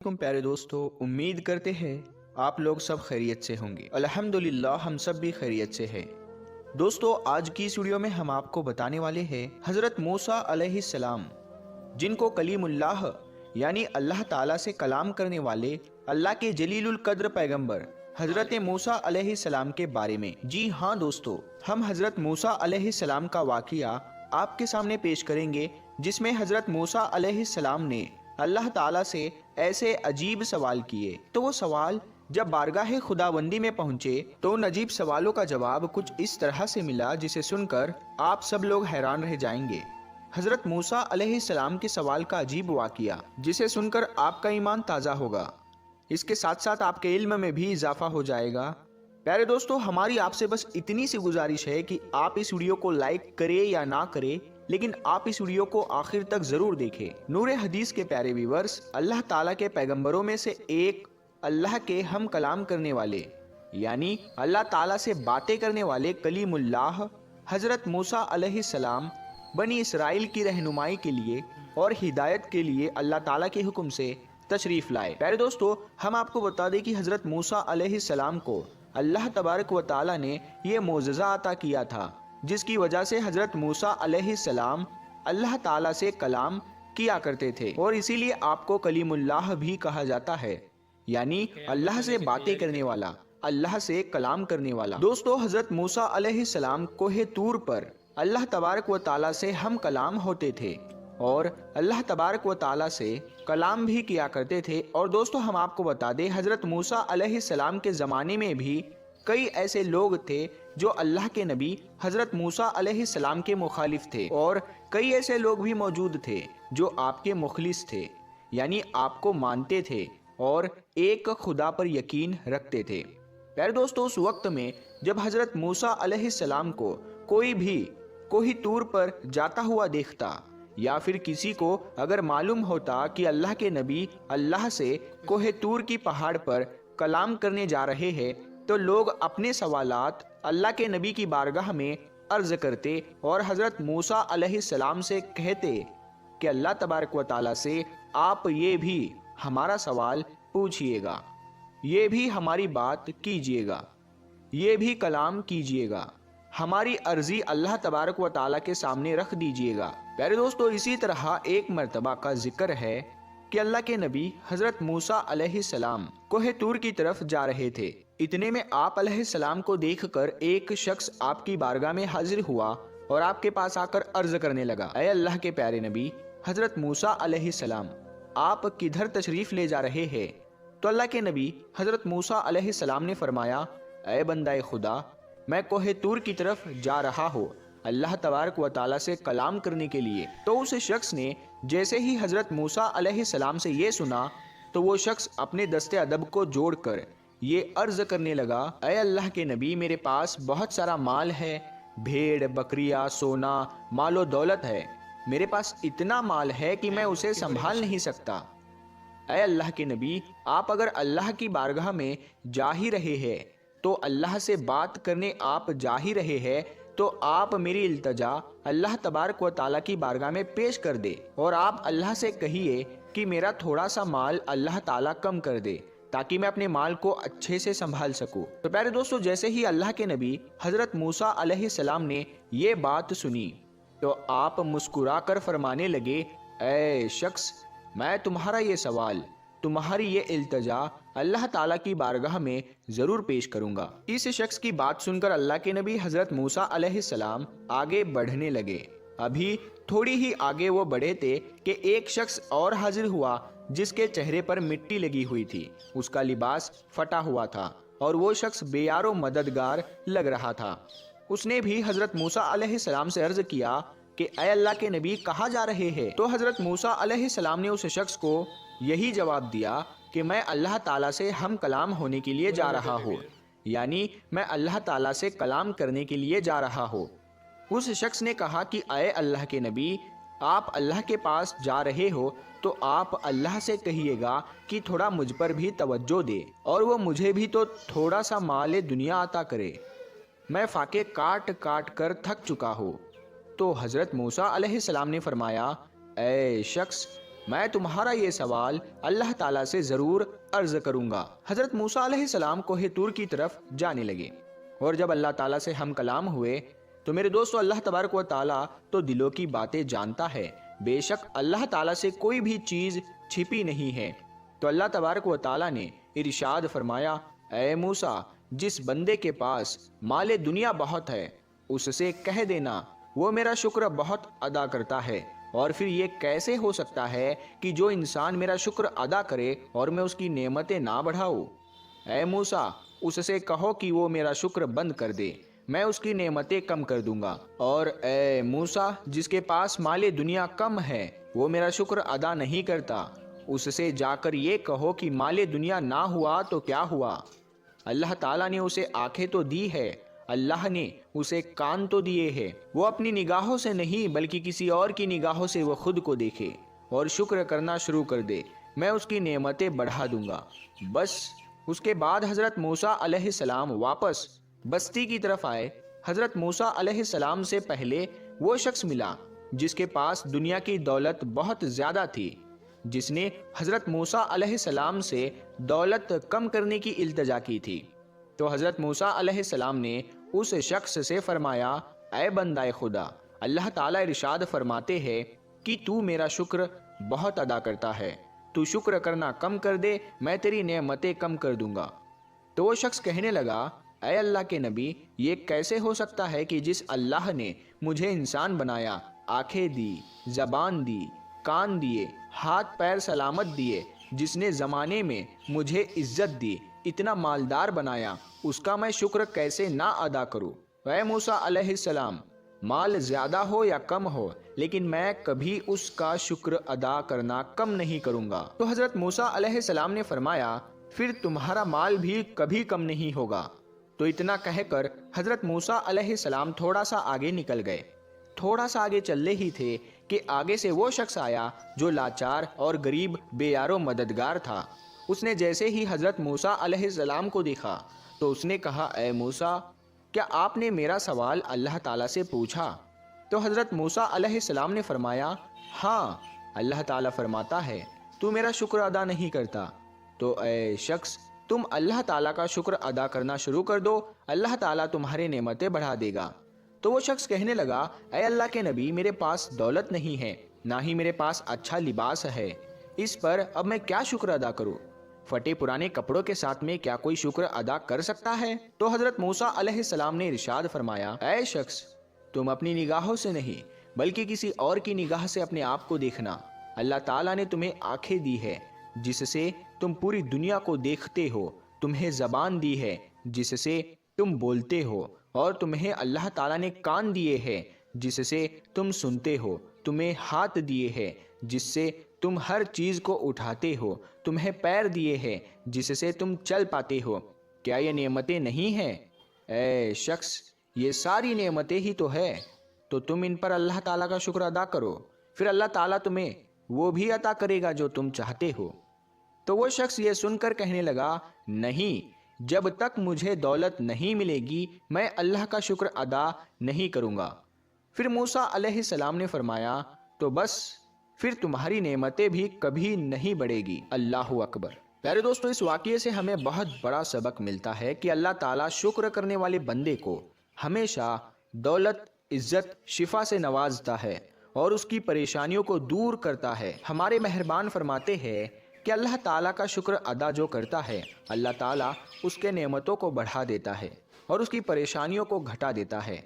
प्यारे दोस्तों, उम्मीद करते हैं आप लोग सब खैरियत से होंगे। अल्हम्दुलिल्लाह हम सब भी खैरियत से हैं। दोस्तों, आज की इस वीडियो में हम आपको बताने वाले हैं हज़रत मूसा अलैहिस्सलाम, जिनको कलीमुल्लाह यानी अल्लाह ताला से कलाम करने वाले अल्लाह के जलीलुल कद्र पैगंबर हज़रत मूसा अलैहिस्सलाम के बारे में। जी हाँ दोस्तों, हम हज़रत मूसा अलैहिस्सलाम का वाक़िया आपके सामने पेश करेंगे, जिसमें हज़रत मूसा अलैहिस्सलाम ने अल्लाह ताला से ऐसे अजीब सवाल किए। तो वो सवाल जब बारगाह खुदाबंदी में पहुंचे तो उन अजीब सवालों का जवाब कुछ इस तरह से मिला, जिसे सुनकर आप सब लोग हैरान रह जाएंगे। हजरत मूसा अलैहिस्सलाम के सवाल का अजीब वाक़िया, जिसे सुनकर आपका ईमान ताज़ा होगा, इसके साथ साथ आपके इल्म में भी इजाफा हो जाएगा। प्यारे दोस्तों, हमारी आपसे बस इतनी सी गुजारिश है कि आप इस वीडियो को लाइक करें या ना करें, लेकिन आप इस वीडियो को आखिर तक जरूर देखें। नूरे हदीस के प्यारे व्यूअर्स, अल्लाह ताला के पैगंबरों में से एक, अल्लाह के हम कलाम करने वाले यानी अल्लाह ताला से बातें करने वाले कलीमुल्लाह हजरत मूसा अलैहिस्सलाम बनी इसराइल की रहनुमाई के लिए और हिदायत के लिए अल्लाह ताला के हुक्म से तशरीफ लाए। प्यारे दोस्तों, हम आपको बता दें कि हजरत मूसा अलैहिस्सलाम को अल्लाह तबारक व ताला ने ये मोजज़ा अता किया था, जिसकी वजह से हजरत मूसा अलैहिस्सलाम अल्लाह ताला से कलाम किया करते थे, और इसीलिए आपको कलीमुल्लाह भी कहा जाता है, यानी अल्लाह से बातें करने वाला, अल्लाह से कलाम करने वाला। दोस्तों, हजरत मूसा अलैहिस्सलाम कोहे तूर पर अल्लाह तबारक व ताला से हम कलाम होते थे और अल्लाह तबारक व ताला से कलाम भी किया करते थे। और दोस्तों, हम आपको बता दें, हजरत मूसा अलैहिस्सलाम के ज़माने में भी कई ऐसे लोग थे जो अल्लाह के नबी हजरत मूसा अलैहिस्सलाम के मुखालिफ थे, और कई ऐसे लोग भी मौजूद थे जो आपके मुखलिस थे, यानी आपको मानते थे और एक खुदा पर यकीन रखते थे। प्यारे दोस्तों, उस वक्त में जब हजरत मूसा अलैहिस्सलाम को कोई भी कोई तूर पर जाता हुआ देखता, या फिर किसी को अगर मालूम होता कि अल्लाह के नबी अल्लाह से कोहे तूर की पहाड़ पर कलाम करने जा रहे हैं, तो लोग अपने सवालात अल्लाह के नबी की बारगाह में अर्ज करते और हजरत मूसा अलैहिस्सलाम से कहते कि अल्लाह तबारक व ताला से आप ये भी हमारा सवाल पूछिएगा, ये भी हमारी बात कीजिएगा, ये भी कलाम कीजिएगा, हमारी अर्जी अल्लाह तबारक व ताला के सामने रख दीजिएगा। प्यारे दोस्तों, इसी तरह एक मर्तबा का जिक्र है कि अल्लाह के नबी हजरत मूसा अलैहिस्सलाम कोहे तूर की तरफ जा रहे थे। इतने में आप अलैहिस्सलाम को देखकर एक शख्स आपकी बारगाह में हाजिर हुआ और आपके पास आकर अर्ज करने लगा, ऐ अल्लाह के प्यारे नबी हजरत मूसा अलैहिस्सलाम, आप किधर तशरीफ ले जा रहे हैं? तो अल्लाह के नबी हजरत मूसा अलैहिस्सलाम ने फरमाया, ऐ बंदाए खुदा, मैं कोहे तूर की तरफ जा रहा हूँ अल्लाह तबारक व ताला से कलाम करने के लिए। तो उस शख्स ने जैसे ही हजरत मूसा अलैहिस्सलाम से ये सुना, तो वो शख्स अपने दस्ते अदब को जोड़कर ये अर्ज करने लगा, ऐ अल्लाह के नबी, मेरे पास बहुत सारा माल है, भेड़ बकरियां, सोना, मालो दौलत है, मेरे पास इतना माल है कि मैं उसे संभाल नहीं सकता। ऐ अल्लाह के नबी, आप अगर अल्लाह की बारगाह में जा ही रहे हैं, तो अल्लाह से बात करने आप जा ही रहे हैं, तो आप मेरी इल्तजा अल्लाह तबारक व ताला की बारगाह में पेश कर दे, और आप अल्लाह से कहिए कि मेरा थोड़ा सा माल अल्लाह ताला कम कर दे, ताकि मैं अपने माल को अच्छे से संभाल सकूं। तो प्यारे दोस्तों, जैसे ही अल्लाह के नबी हजरत मूसा अलैहिस्सलाम ने ये बात सुनी, तो आप मुस्कुराकर फरमाने लगे, ऐ शख्स, मैं तुम्हारा ये सवाल, तुम्हारी ये इल्तजा अल्लाह ताला की बारगाह में जरूर पेश करूंगा। इस शख्स की बात सुनकर अल्लाह के नबी हजरत मूसा अलैहिस्सलाम आगे बढ़ने लगे। अभी थोड़ी ही आगे वो बढ़े थे कि एक शख्स और हाजिर हुआ, जिसके चेहरे पर मिट्टी लगी हुई थी, उसका लिबास फटा हुआ था और वो शख्स बेयारो मददगार लग रहा था। उसने भी हजरत मूसा अलैहिस्सलाम से अर्ज किया कि ऐ अल्लाह के नबी, कहाँ जा रहे हैं? तो हजरत मूसा अलैहिस्सलाम ने उस शख्स को यही जवाब दिया कि मैं अल्लाह ताला से हम कलाम होने के लिए जा रहा हूँ, यानी मैं अल्लाह ताला से कलाम करने के लिए जा रहा हूँ। उस शख्स ने कहा कि ऐ अल्लाह के नबी, आप अल्लाह के पास जा रहे हो तो आप अल्लाह से कहिएगा कि थोड़ा मुझ पर भी तवज्जो दे और वो मुझे भी तो थोड़ा सा माल दुनिया अता करे, मैं फाके काट काट कर थक चुका हूँ। तो हजरत मूसा अलैहिस्सलाम ने फरमाया, ऐ शख्स, میں تمہارا یہ سوال اللہ تعالیٰ سے ضرور عرض کروں گا۔ حضرت موسیٰ علیہ السلام کوہ طور کی طرف جانے لگے، اور جب اللہ تعالیٰ سے ہم کلام ہوئے تو میرے دوستو اللہ تبارک و تعالیٰ تو دلوں کی باتیں جانتا ہے، بے شک اللہ تعالیٰ سے کوئی بھی چیز چھپی نہیں ہے۔ تو اللہ تبارک و تعالیٰ نے ارشاد فرمایا، اے موسیٰ، جس بندے کے پاس مال دنیا بہت ہے اس سے کہہ دینا وہ میرا شکر بہت ادا کرتا ہے، اور پھر یہ کیسے ہو سکتا ہے کہ جو انسان میرا شکر ادا کرے اور میں اس کی نعمتیں نہ بڑھاؤں؟ اے موسیٰ، اس سے کہو کہ وہ میرا شکر بند کر دے، میں اس کی نعمتیں کم کر دوں گا۔ اور اے موسیٰ، جس کے پاس مال دنیا کم ہے وہ میرا شکر ادا نہیں کرتا، اس سے جا کر یہ کہو کہ مال دنیا نہ ہوا تو کیا ہوا؟ اللہ تعالیٰ نے اسے آنکھیں تو دی ہے، اللہ نے اسے کان تو دیے ہیں، وہ اپنی نگاہوں سے نہیں بلکہ کسی اور کی نگاہوں سے وہ خود کو دیکھے اور شکر کرنا شروع کر دے، میں اس کی نعمتیں بڑھا دوں گا۔ بس اس کے بعد حضرت موسیٰ علیہ السلام واپس بستی کی طرف آئے۔ حضرت موسیٰ علیہ السلام سے پہلے وہ شخص ملا جس کے پاس دنیا کی دولت بہت زیادہ تھی، جس نے حضرت موسیٰ علیہ السلام سے دولت کم کرنے کی التجا کی تھی۔ تو حضرت موسیٰ علیہ السلام نے اس شخص سے فرمایا، اے بندہ خدا، اللہ تعالیٰ ارشاد فرماتے ہیں کہ تو میرا شکر بہت ادا کرتا ہے، تو شکر کرنا کم کر دے، میں تیری نعمتیں کم کر دوں گا۔ تو وہ شخص کہنے لگا، اے اللہ کے نبی، یہ کیسے ہو سکتا ہے کہ جس اللہ نے مجھے انسان بنایا، آنکھیں دی، زبان دی، کان دیے، ہاتھ پیر سلامت دیے، جس نے زمانے میں مجھے عزت دی، اتنا مالدار بنایا، اس کا میں شکر کیسے نہ ادا کروں؟ اے موسیٰ علیہ السلام، مال زیادہ ہو یا کم ہو لیکن میں کبھی اس کا شکر ادا کرنا کم نہیں کروں گا۔ تو حضرت موسیٰ علیہ السلام نے فرمایا، پھر تمہارا مال بھی کبھی کم نہیں ہوگا۔ تو اتنا کہہ کر حضرت موسیٰ علیہ السلام تھوڑا سا آگے نکل گئے۔ تھوڑا سا آگے چلے ہی تھے کہ آگے سے وہ شخص آیا جو لاچار اور غریب بے یار و مددگار تھا۔ اس نے جیسے ہی حضرت موسیٰ علیہ السلام کو دیکھا تو اس نے کہا، اے موسیٰ، کیا آپ نے میرا سوال اللہ تعالیٰ سے پوچھا؟ تو حضرت موسیٰ علیہ السلام نے فرمایا، ہاں، اللہ تعالیٰ فرماتا ہے تو میرا شکر ادا نہیں کرتا۔ تو اے شخص، تم اللہ تعالیٰ کا شکر ادا کرنا شروع کر دو، اللہ تعالیٰ تمہاری نعمتیں بڑھا دے گا۔ تو وہ شخص کہنے لگا، اے اللہ کے نبی، میرے پاس دولت نہیں ہے، نہ ہی میرے پاس اچھا لباس ہے، اس پر اب میں کیا شکر ادا کروں؟ پھٹے پرانے کپڑوں کے ساتھ میں کیا کوئی شکر ادا کر سکتا ہے؟ تو حضرت موسیٰ علیہ السلام نے ارشاد فرمایا، اے شخص، تم اپنی نگاہوں سے نہیں بلکہ کسی اور کی نگاہ سے اپنے آپ کو دیکھنا۔ اللہ تعالیٰ نے تمہیں آنکھیں دی ہے جس سے تم پوری دنیا کو دیکھتے ہو، تمہیں زبان دی ہے جس سے تم بولتے ہو، اور تمہیں اللہ تعالیٰ نے کان دیے ہیں جس سے تم سنتے ہو، تمہیں ہاتھ دیے ہیں جس سے تم ہر چیز کو اٹھاتے ہو، تمہیں پیر دیے ہیں جس سے تم چل پاتے ہو۔ کیا یہ نعمتیں نہیں ہیں؟ اے شخص، یہ ساری نعمتیں ہی تو ہے، تو تم ان پر اللہ تعالیٰ کا شکر ادا کرو، پھر اللہ تعالیٰ تمہیں وہ بھی عطا کرے گا جو تم چاہتے ہو۔ تو وہ شخص یہ سن کر کہنے لگا، نہیں، جب تک مجھے دولت نہیں ملے گی میں اللہ کا شکر ادا نہیں کروں گا۔ پھر موسیٰ علیہ السلام نے فرمایا، تو بس پھر تمہاری نعمتیں بھی کبھی نہیں بڑھے گی۔ اللہ اکبر۔ پیارے دوستو، اس واقعے سے ہمیں بہت بڑا سبق ملتا ہے کہ اللہ تعالیٰ شکر کرنے والے بندے کو ہمیشہ دولت، عزت، شفا سے نوازتا ہے اور اس کی پریشانیوں کو دور کرتا ہے۔ ہمارے مہربان فرماتے ہیں کہ اللہ تعالیٰ کا شکر ادا جو کرتا ہے، اللہ تعالیٰ اس کے نعمتوں کو بڑھا دیتا ہے اور اس کی پریشانیوں کو گھٹا دیتا ہے۔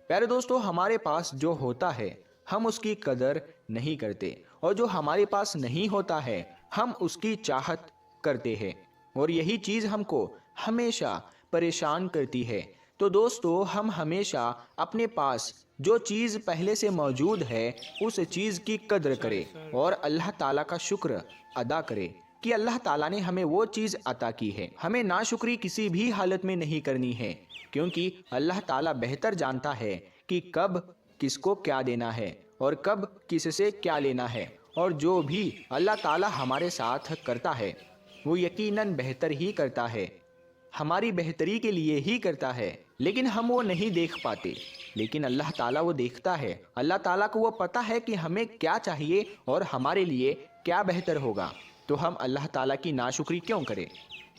پیارے دوستو، ہمارے پاس جو ہوتا ہے ہم اس کی قدر نہیں کرتے، اور جو ہمارے پاس نہیں ہوتا ہے ہم اس کی چاہت کرتے ہیں، اور یہی چیز ہم کو ہمیشہ پریشان کرتی ہے۔ تو دوستو، ہم ہمیشہ اپنے پاس جو چیز پہلے سے موجود ہے اس چیز کی قدر کرے اور اللہ تعالیٰ کا شکر ادا کرے کہ اللہ تعالیٰ نے ہمیں وہ چیز عطا کی ہے۔ ہمیں ناشکری کسی بھی حالت میں نہیں کرنی ہے، کیونکہ اللہ تعالیٰ بہتر جانتا ہے کہ کب کس کو کیا دینا ہے اور کب کس سے کیا لینا ہے، اور جو بھی اللہ تعالیٰ ہمارے ساتھ کرتا ہے وہ یقیناً بہتر ہی کرتا ہے، ہماری بہتری کے لیے ہی کرتا ہے، لیکن ہم وہ نہیں دیکھ پاتے، لیکن اللہ تعالیٰ وہ دیکھتا ہے۔ اللہ تعالیٰ کو وہ پتہ ہے کہ ہمیں کیا چاہیے اور ہمارے لیے क्या बेहतर होगा, तो हम अल्लाह ताला की नाशुक्री क्यों करें।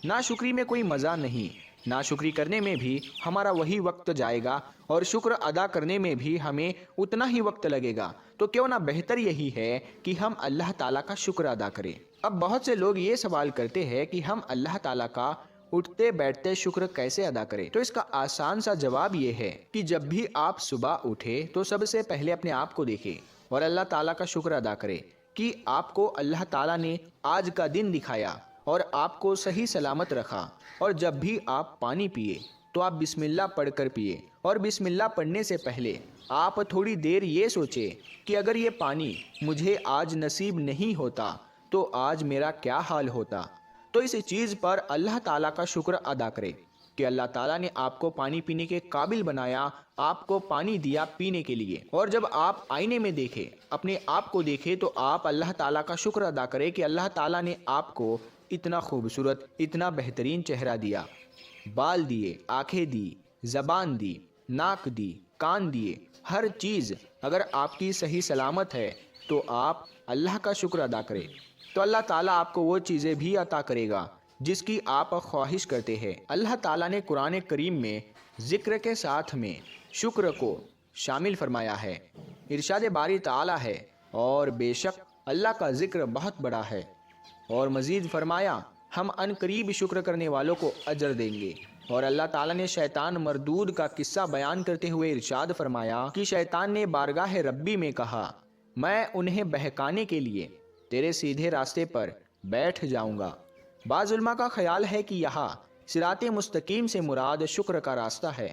नाशुक्री में कोई मज़ा नहीं, नाशुक्री करने में भी हमारा वही वक्त जाएगा और शुक्र अदा करने में भी हमें उतना ही वक्त लगेगा। तो क्यों ना बेहतर यही है कि हम अल्लाह ताला का शुक्र अदा करें। अब बहुत से लोग ये सवाल करते हैं कि हम अल्लाह ताला का उठते बैठते शुक्र कैसे अदा करें। तो इसका आसान सा जवाब ये है कि जब भी आप सुबह उठे तो सबसे पहले अपने आप को देखें और अल्लाह ताला का शुक्र अदा करें कि आपको अल्लाह ताला ने आज का दिन दिखाया और आपको सही सलामत रखा। और जब भी आप पानी पिए तो आप बिस्मिल्लाह पढ़कर पिए, और बिस्मिल्लाह पढ़ने से पहले आप थोड़ी देर ये सोचें कि अगर ये पानी मुझे आज नसीब नहीं होता तो आज मेरा क्या हाल होता। तो इस चीज़ पर अल्लाह ताला का शुक्र अदा करें कि अल्लाह ताला ने आपको पानी पीने के काबिल बनाया, आपको पानी दिया पीने के लिए। और जब आप आईने में देखें, अपने आप को देखें, तो आप अल्लाह ताला का शुक्र अदा करें कि अल्लाह ताला ने आपको इतना खूबसूरत, इतना बेहतरीन चेहरा दिया, बाल दिए, आंखें दी, ज़बान दी, नाक दी, कान दिए, हर चीज़ अगर आपकी सही सलामत है तो आप अल्लाह का शुक्र अदा करें। तो अल्लाह ताला आपको वो चीज़ें भी अता करेगा जिसकी आप ख्वाहिश करते हैं। अल्लाह ताला ने कुरान करीम में ज़िक्र के साथ में शुक्र को शामिल फरमाया है। इरशाद बारी ताला है, और बेशक अल्लाह का ज़िक्र बहुत बड़ा है। और मज़ीद फरमाया, हम अनकरीब शुक्र करने वालों को अजर देंगे। और अल्लाह ताला ने शैतान मरदूद का किस्सा बयान करते हुए इरशाद फरमाया कि शैतान ने बारगाह रब्बी में कहा, मैं उन्हें बहकाने के लिए तेरे सीधे रास्ते पर बैठ जाऊंगा। बाज़ उलमा का ख्याल है कि यहाँ सिराते मुस्तकीम से मुराद शुक्र का रास्ता है।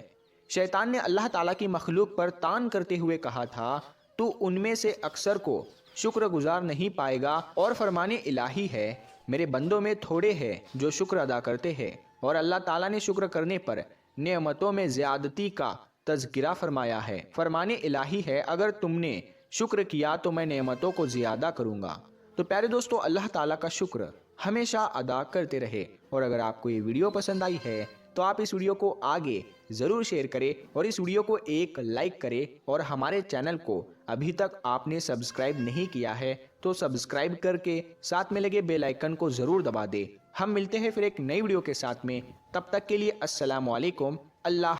शैतान ने अल्लाह ताला की मखलूक पर तान करते हुए कहा था, तू उनमें से अक्सर को शुक्र गुजार नहीं पाएगा। और फरमाने इलाही है, मेरे बंदों में थोड़े हैं जो शुक्र अदा करते हैं। और अल्लाह ताला ने शुक्र करने पर नेमतों में ज़्यादती का तज़किरा फरमाया है। फरमाने इलाही है, अगर तुमने शुक्र किया तो मैं नेमतों को ज़्यादा करूँगा। तो प्यारे दोस्तों, अल्लाह ताला का शुक्र हमेशा अदा करते रहे। और अगर आपको ये वीडियो पसंद आई है तो आप इस वीडियो को आगे ज़रूर शेयर करें और इस वीडियो को एक लाइक करें। और हमारे चैनल को अभी तक आपने सब्सक्राइब नहीं किया है तो सब्सक्राइब करके साथ में लगे बेल आइकन को ज़रूर दबा दें। हम मिलते हैं फिर एक नई वीडियो के साथ में, तब तक के लिए अस्सलाम वालेकुम। अल्लाह